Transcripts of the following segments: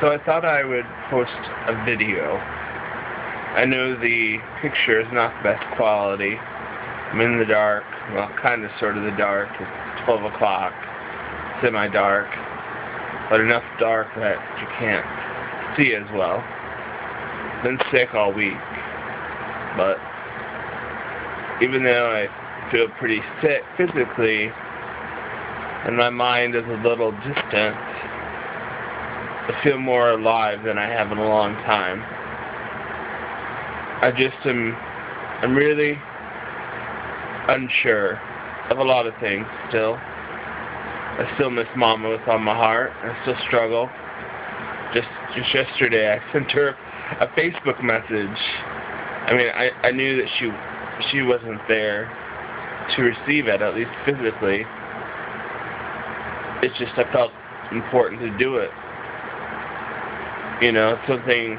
So I thought I would post a video. I know the picture is not the best quality. I'm in the dark, well, kind of sort of the dark. It's 12 o'clock, semi-dark, but enough dark that you can't see as well. Been sick all week, but even though I feel pretty sick physically, and my mind is a little distant, I feel more alive than I have in a long time. I'm really unsure of a lot of things still. I still miss Mama with all my heart. I still struggle. Just yesterday I sent her a Facebook message. I mean, I knew that she wasn't there to receive it, at least physically. It's just I felt important to do it. You know, it's something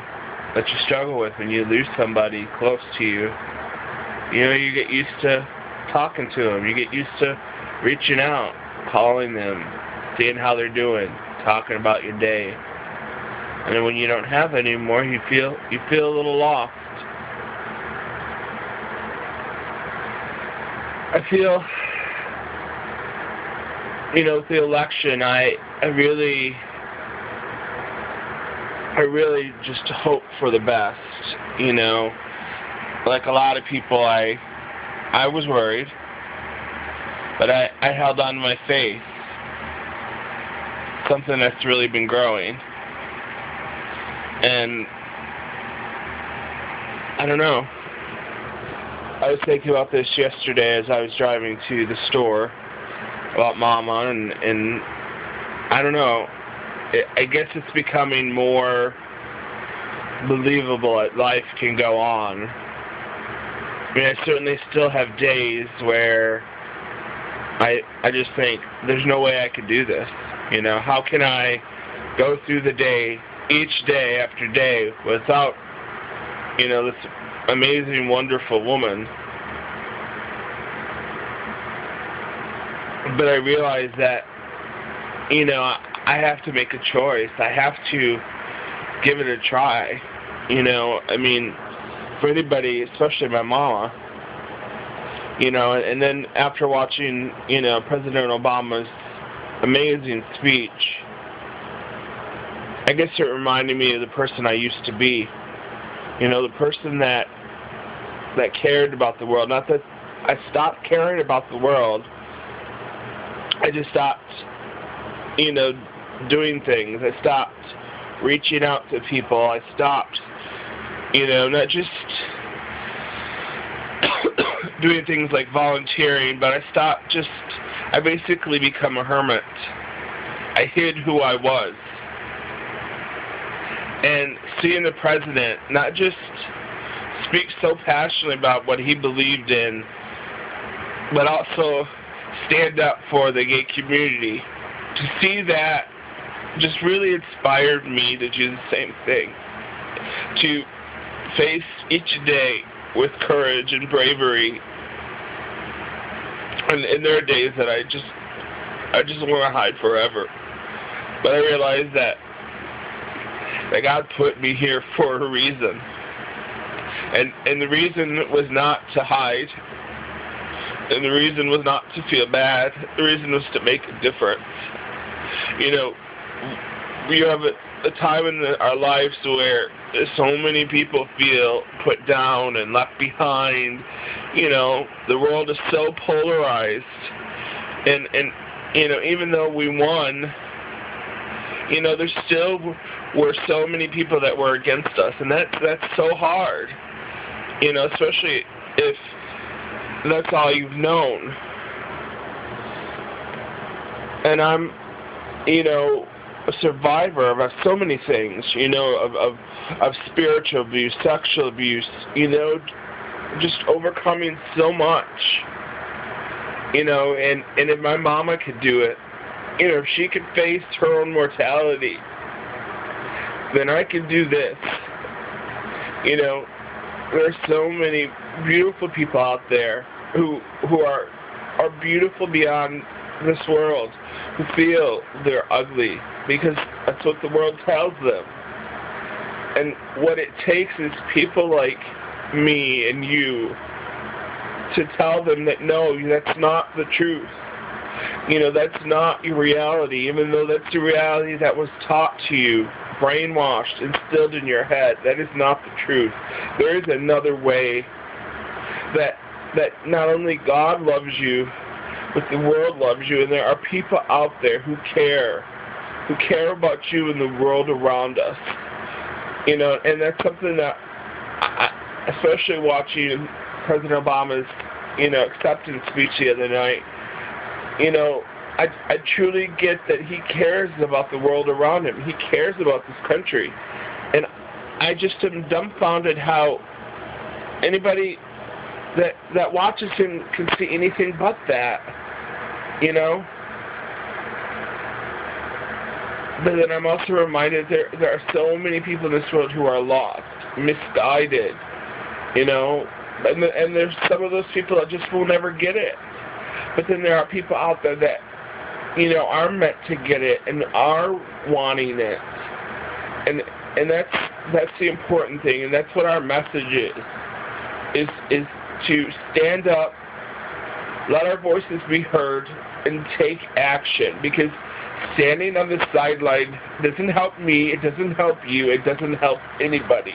that you struggle with when you lose somebody close to you. You know, you get used to talking to them. You get used to reaching out, calling them, seeing how they're doing, talking about your day. And then when you don't have it anymore, you feel a little lost. I feel, you know, with the election, I really just hope for the best, you know. Like a lot of people, I was worried, but I held on to my faith, something that's really been growing. And I don't know. I was thinking about this yesterday as I was driving to the store about Mama, and I don't know. I guess it's becoming more believable that life can go on. I mean, I certainly still have days where I just think, there's no way I could do this. You know, how can I go through the day, each day after day, without, you know, this amazing, wonderful woman? But I realize that, you know, I have to make a choice. I have to give it a try. You know, I mean, for anybody, especially my mama, you know, and then after watching, you know, President Obama's amazing speech, I guess it reminded me of the person I used to be. You know, the person that cared about the world. Not that I stopped caring about the world. I just stopped, you know, doing things. I stopped reaching out to people. I stopped, you know, not just doing things like volunteering, but I basically become a hermit. I hid who I was. And seeing the president not just speak so passionately about what he believed in, but also stand up for the gay community, to see that just really inspired me to do the same thing. To face each day with courage and bravery. And there are days that I just want to hide forever. But I realize that God put me here for a reason. And the reason was not to hide. And the reason was not to feel bad. The reason was to make a difference. You know, we have a time in our lives where so many people feel put down and left behind. You know, the world is so polarized. And you know, even though we won, you know, there still were so many people that were against us. And that's so hard. You know, especially if that's all you've known. And I'm, you know, a survivor of so many things, you know, of spiritual abuse, sexual abuse, you know, just overcoming so much, you know, and if my mama could do it, you know, if she could face her own mortality, then I can do this. You know, there are so many beautiful people out there who are beautiful beyond this world, who feel they're ugly, because That's what the world tells them. And what it takes is people like me and you to tell them that no, that's not the truth. That's not your reality, even though that's the reality that was taught to you, brainwashed, instilled in your head. That is not the truth. There is another way that not only God loves you, but the world loves you, and there are people out there who care about you and the world around us. And that's something that, especially watching President Obama's, acceptance speech the other night, I truly get that he cares about the world around him. He cares about this country. And I just am dumbfounded how anybody that watches him can see anything but that, But then I'm also reminded there are so many people in this world who are lost, misguided, and there's some of those people that just will never get it. But then there are people out there that, are meant to get it and are wanting it. And that's the important thing, and that's what our message is to stand up, let our voices be heard, and take action. Because standing on the sideline doesn't help me, it doesn't help you, it doesn't help anybody.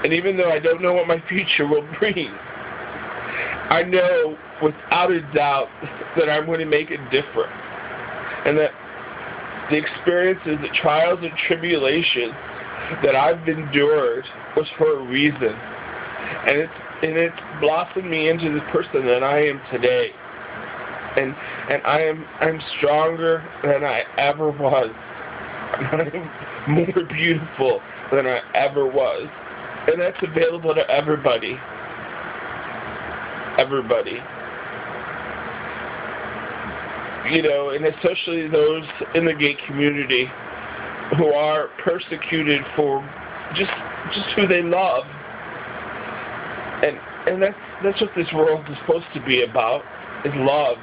And even though I don't know what my future will bring, I know without a doubt that I'm going to make a difference. And that the experiences, the trials and tribulations that I've endured was for a reason. And it's blossomed me into the person that I am today. And I'm stronger than I ever was. I'm more beautiful than I ever was. And that's available to everybody. Everybody. And especially those in the gay community who are persecuted for just who they love. And that's what this world is supposed to be about, is love,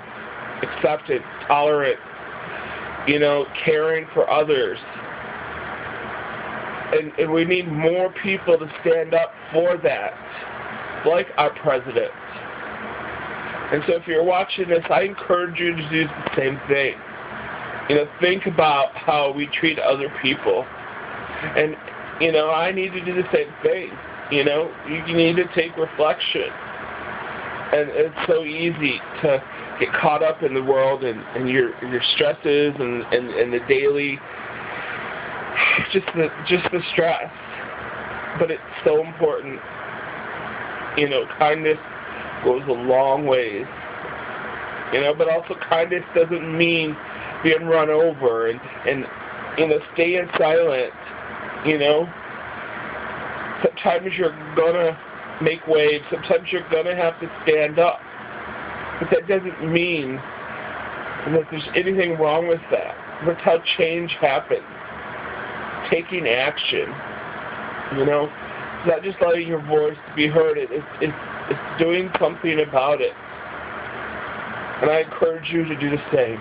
acceptance, tolerance, caring for others. And we need more people to stand up for that, like our president. And so if you're watching this, I encourage you to do the same thing. Think about how we treat other people. And, I need to do the same thing. You need to take reflection. And it's so easy to get caught up in the world and your stresses and the daily, just the stress. But it's so important. Kindness goes a long ways. But also kindness doesn't mean being run over and staying silent. Sometimes you're gonna make waves. Sometimes you're gonna have to stand up. But that doesn't mean that there's anything wrong with that. That's how change happens. Taking action. It's not just letting your voice be heard. It's doing something about it. And I encourage you to do the same.